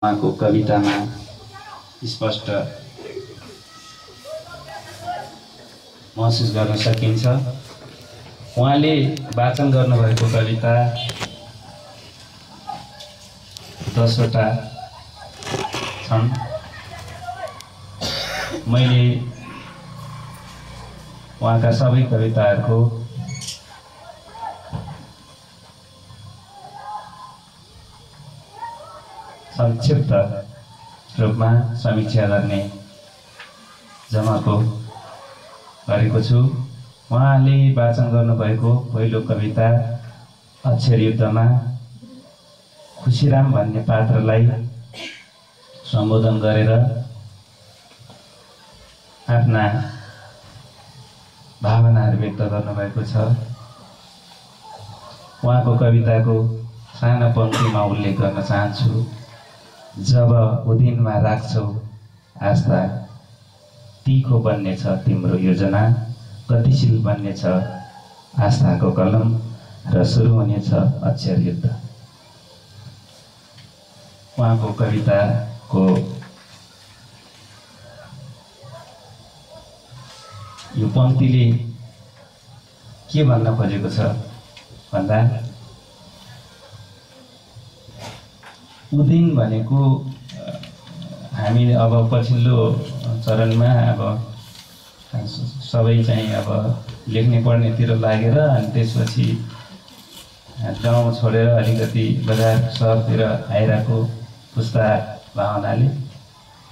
उहाँको कवितामा स्पष्ट महसुस गर्न सकिन्छ। उहाँले वाचन गर्नुभएको कविता 10 वटा छन्। मैले उहाँका सबै कविताहरूको संक्षिप्त रूपमा समीक्षा गर्ने जमाको गरेको छु। उहाँले वाचन गर्नुभएको पहिलो कविता अक्षर युद्धमा खुसीराम भन्ने पात्रलाई सम्बोधन गरेर आफ्ना भावनाहरू व्यक्त गर्नुभएको छ। उहाँको कविताको सानो पंक्तिमा उल्लेख गर्न चाहन्छु। जब उदिनमा राख्छौ आस्था, तीखो बन्नेछ तिम्रो योजना, गतिशील बन्नेछ आस्थाको कलम र सुरु हुनेछ अक्षर युद्ध। उहाँको कविताको यो पंक्तिले के भन्न खोजेको छ भन्दा, उदिन भनेको हामीले अब पछिल्लो चरणमा अब सबै चाहिँ अब लेख्ने पढ्नेतिर लागेर अनि त्यसपछि गाउँ छोडेर अलिकति बजार सहरतिर आइरहेको पुस्ता भावनाले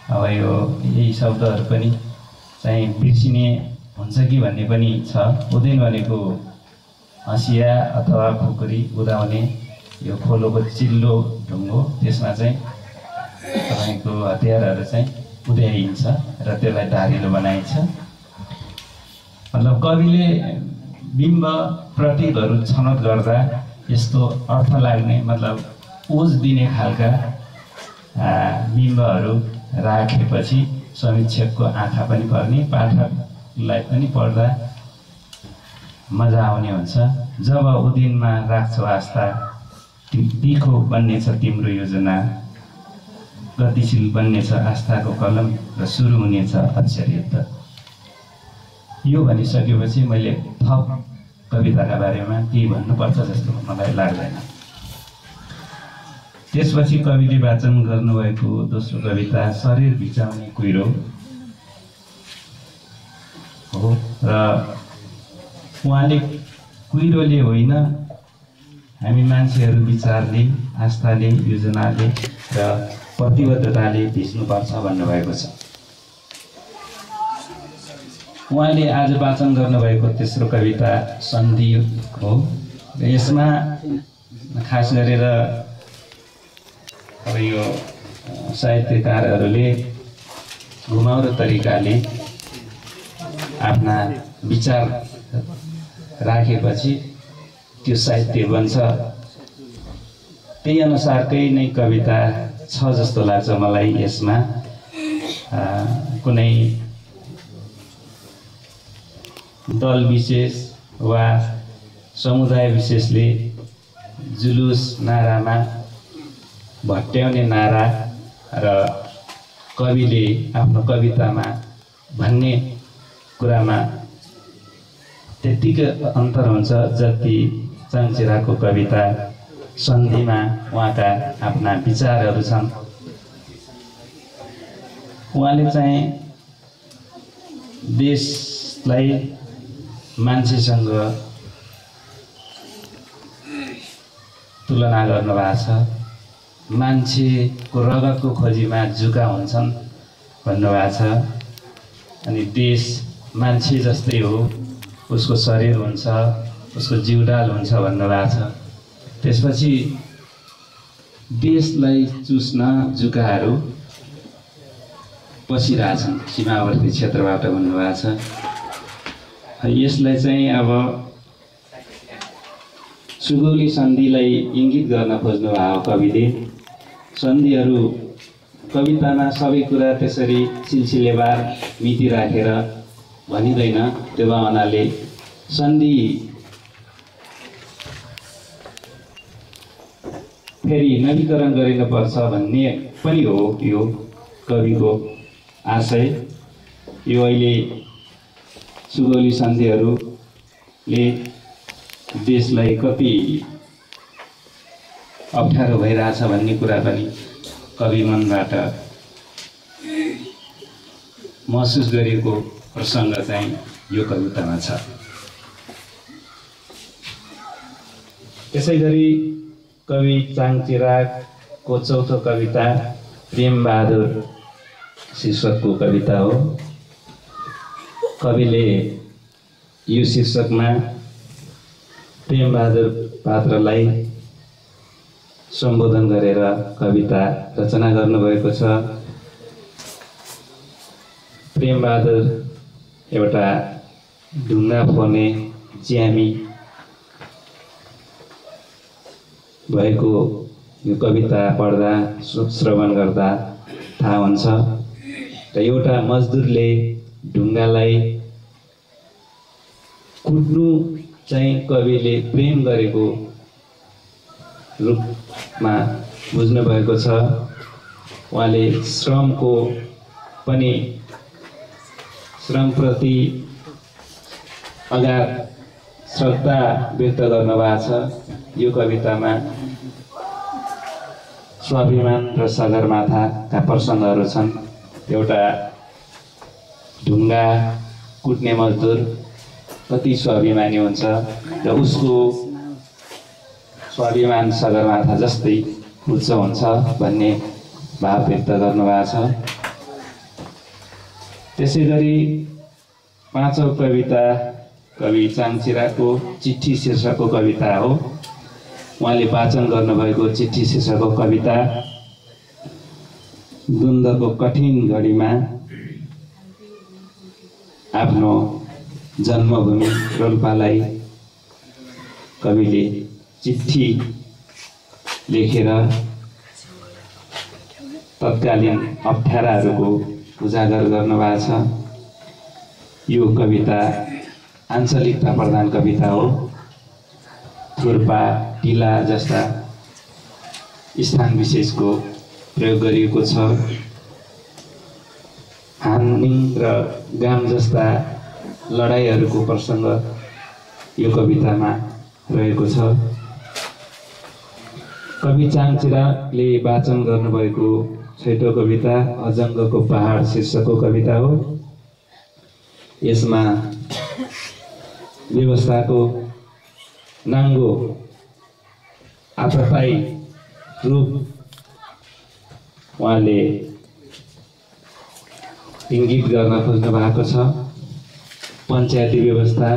अब यही शब्दहरू पनि चाहिँ बिर्सिने हुन्छ कि भन्ने पनि छ। उदिन भनेको हँसिया अथवा खुकुरी उदाउने यो खोलोको चिल्लो ढुङ्गो, त्यसमा चाहिँ तपाईँको हतियारहरू चाहिँ उद्याइन्छ र त्यसलाई धारिलो बनाइन्छ। मतलब कविले बिम्ब प्रतीकहरू छनौट गर्दा यस्तो अर्थ लाग्ने मतलब ओज दिने खालका बिम्बहरू राखेपछि समीक्षकको आँखा पनि पर्ने, पाठकलाई पनि पढ्दा मजा आउने हुन्छ। जब उदिनमा राख्छौ आस्था, तीखो बन्नेछ तिम्रो योजना, गतिशील बन्नेछ आस्थाको कलम र सुरु हुनेछ अक्षर युद्ध। यो भनिसकेपछि मैले थप कविताका बारेमा केही भन्नुपर्छ जस्तो मलाई लाग्दैन। त्यसपछि कविले वाचन गर्नुभएको दोस्रो कविता शरीर भिचाउने कुहिरो हो र उहाँले कुहिरोले होइन, हामी मान्छेहरू विचारले, आस्थाले, योजनाले र प्रतिबद्धताले भिज्नुपर्छ भन्नुभएको छ। उहाँले आज वाचन गर्नुभएको तेस्रो कविता सन्धि हो। यसमा खास गरेर अब यो साहित्यकारहरूले घुमाउरो तरिकाले आफ्ना विचार राखेपछि त्यो साहित्य बन्छ। त्यही अनुसारकै नै कविता छ जस्तो लाग्छ मलाई। यसमा कुनै दल विशेष वा समुदाय विशेषले जुलुस नारामा भट्ट्याउने नारा र कविले आफ्नो कवितामा भन्ने कुरामा त्यतिकै अन्तर हुन्छ जति चाङचेराको कविता सन्धिमा उहाँका आफ्ना विचारहरू छन्। उहाँले चाहिँ देशलाई मान्छेसँग तुलना गर्नुभएको छ। मान्छेको रगतको खोजीमा जुका हुन्छन् भन्नुभएको छ। अनि देश मान्छे जस्तै हो, उसको शरीर हुन्छ, उसको जिउडाल हुन्छ भन्नुभएको छ। त्यसपछि देशलाई चुस्न जुकाहरू पसिरहेछन् सीमावर्ती क्षेत्रबाट भन्नुभएको छ। यसलाई चाहिँ अब सुगौली सन्धिलाई इङ्गित गर्न खोज्नु भएको कविले। सन्धिहरू कवितामा सबै कुरा त्यसरी सिलसिलेवार मिति राखेर भनिँदैन। त्यो भावनाले सन्धि फेरि नवीकरण गरिनुपर्छ भन्ने पनि हो यो कविको आशय। यो अहिले सुगौली सन्धिहरूले देशलाई कति अप्ठ्यारो भइरहेछ भन्ने कुरा पनि कवि मनबाट महसुस गरिएको प्रसङ्ग चाहिँ यो कवितामा छ। त्यसैगरी कवि चाङचिरागको चौथो कविता प्रेमबहादुर शीर्षकको कविता हो। कविले यो शीर्षकमा प्रेमबहादुर पात्रलाई सम्बोधन गरेर कविता रचना गर्नुभएको छ। प्रेमबहादुर एउटा ढुङ्गा फोर्ने ज्यामी भएको यो कविता पढ्दा श्रवण गर्दा थाहा हुन्छ। र एउटा मजदुरले ढुङ्गालाई कुट्नु चाहिँ कविले प्रेम गरेको रूपमा बुझ्नु भएको छ। उहाँले श्रमको पनि श्रमप्रति अगाध श्रद्धा व्यक्त गर्नुभएको छ। यो कवितामा स्वाभिमान र सगरमाथाका प्रसङ्गहरू छन्। एउटा ढुङ्गा कुट्ने मजदुर कति स्वाभिमानी हुन्छ र उसको स्वाभिमान सगरमाथा जस्तै उच्च हुन्छ भन्ने भाव व्यक्त गर्नुभएको छ। त्यसैगरी पाँचौं कविता कवि चाङचिरागको चिठी शीर्षकको कविता हो। उहाँले वाचन गर्नुभएको चिठी शीर्षकको कविता द्वन्द्वको कठिन घडीमा आफ्नो जन्मभूमि रोल्पालाई कविले चिठी लेखेर तत्कालीन अप्ठ्याराहरूको उजागर गर्नुभएको छ। यो कविता आञ्चलिकता प्रधान कविता हो। थुर्पा टिला जस्ता स्थान विशेषको प्रयोग गरिएको छ। हानिङ र गाम जस्ता लडाइँहरूको प्रसङ्ग यो कवितामा रहेको छ। कवि चाङचिरागले वाचन गर्नुभएको छैटौं कविता अजङ्गको पहाड शीर्षकको कविता हो। यसमा व्यवस्थाको नाङ्गो आततायी रूप उहाँले इङ्गित गर्न खोज्नु भएको छ। पञ्चायती व्यवस्था,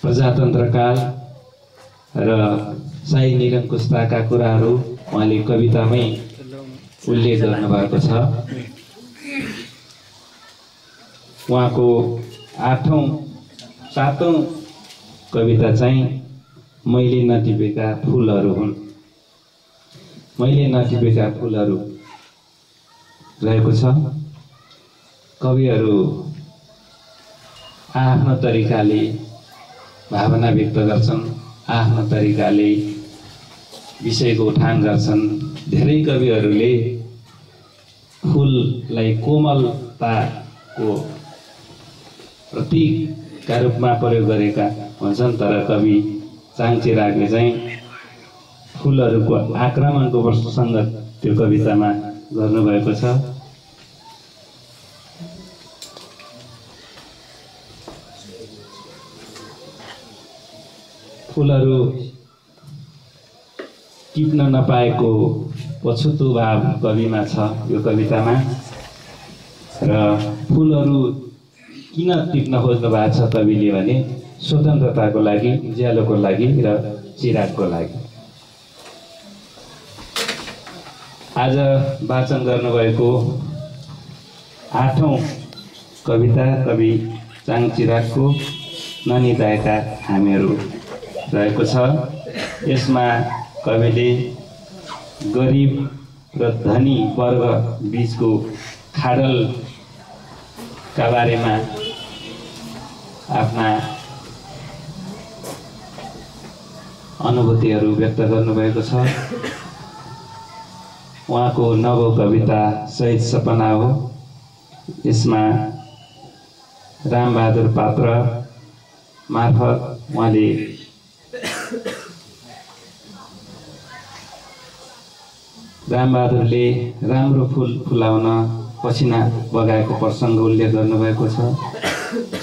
प्रजातन्त्रकाल र शाही निरङ्कुशताका कुराहरू उहाँले कवितामै उल्लेख गर्नुभएको छ। उहाँको सातौं कविता चाहिँ मैले नटिपेका फुलहरू हुन्। मैले नटिपेका फुलहरू रहेको छ। कविहरू आफ्नो तरिकाले भावना व्यक्त गर्छन्, आफ्नो तरिकाले विषयको उठान गर्छन्। धेरै कविहरूले फुललाई कोमलताको प्रतीकका रूपमा प्रयोग गरेका हुन्छन्, तर कवि चाङचिरागले चाहिँ फुलहरूको आक्रमणको प्रसङ्ग त्यो कवितामा गर्नुभएको छ। फुलहरू टिप्न नपाएको पछुतो भाव कविमा छ यो कवितामा। र फुलहरू किन टिप्न खोज्नु भएको छ कविले भने स्वतन्त्रताको लागि, उज्यालोको लागि र चिरागको लागि। आज वाचन गर्नुभएको आठौं कविता कवि चाङचिरागको ननिदाएका हामीहरू रहेको छ। यसमा कविले गरिब र धनी वर्ग बीचको खाडलका बारेमा आफ्ना अनुभूतिहरू व्यक्त गर्नुभएको छ। उहाँको नवौं कविता शहीद सपना हो। यसमा रामबहादुर पात्र मार्फत उहाँले रामबहादुरले राम्रो फुल फुलाउन पसिना बगाएको प्रसङ्ग उल्लेख गर्नुभएको छ।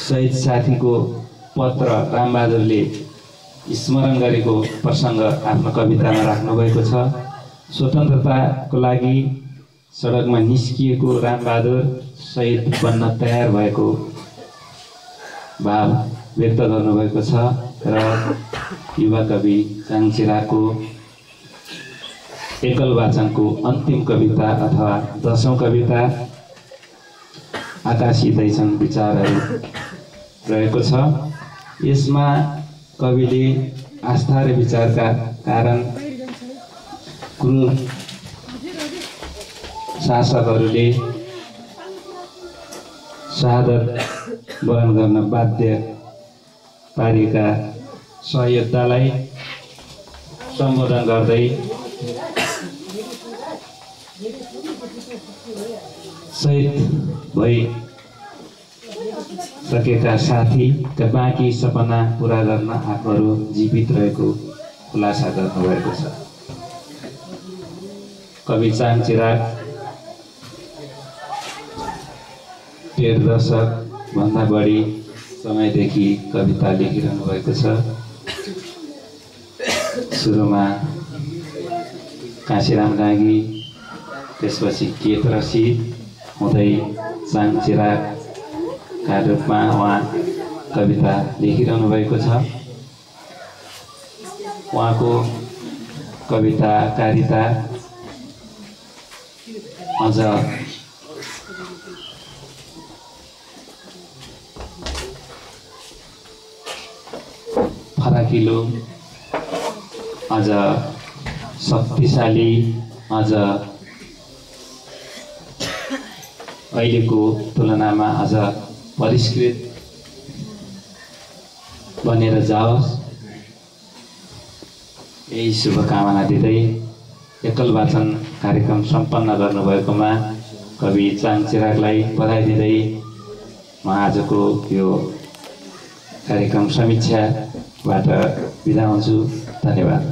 शहीद साथीको पत्र रामबहादुरले स्मरण गरेको प्रसङ्ग आफ्नो कवितामा राख्नुभएको छ। स्वतन्त्रताको लागि सडकमा निस्किएको रामबहादुर शहीद बन्न तयार भएको भाव व्यक्त गर्नुभएको छ र युवा कवि चाङचिराको एकल वाचनको अन्तिम कविता अथवा 10औं कविता आकाशिँदैछन् विचारहरू रहेको छ। यसमा कविले आस्था र विचारका कारण क्रूर शासकहरूले शहादत वरण गर्न बाध्य पारेका सहयोद्धालाई सम्बोधन गर्दै शहीद भइसकेका साथीका बाँकी सपना पुरा गर्न आफूहरू जीवित रहेको खुलासा गर्नुभएको छ। कवि चाङचिराग 13 दशक भन्दा बढी समयदेखि कविता लेखिरहनु भएको छ। सुरुमा काशीराम डाँगी, त्यसपछि केत रसिद हुँदै चाङचिरागका रूपमा उहाँ कविता लेखिरहनु भएको छ। उहाँको कविताकारिता अझ फराकिलो, अझ शक्तिशाली, अझ अहिलेको तुलनामा अझ परिष्कृत बनेर जाओस्, यही शुभकामना दिँदै एकल वाचन कार्यक्रम सम्पन्न गर्नुभएकोमा कवि चाङचिरागलाई बधाई दिँदै म आजको यो कार्यक्रम समीक्षाबाट बिदा हुन्छु। धन्यवाद।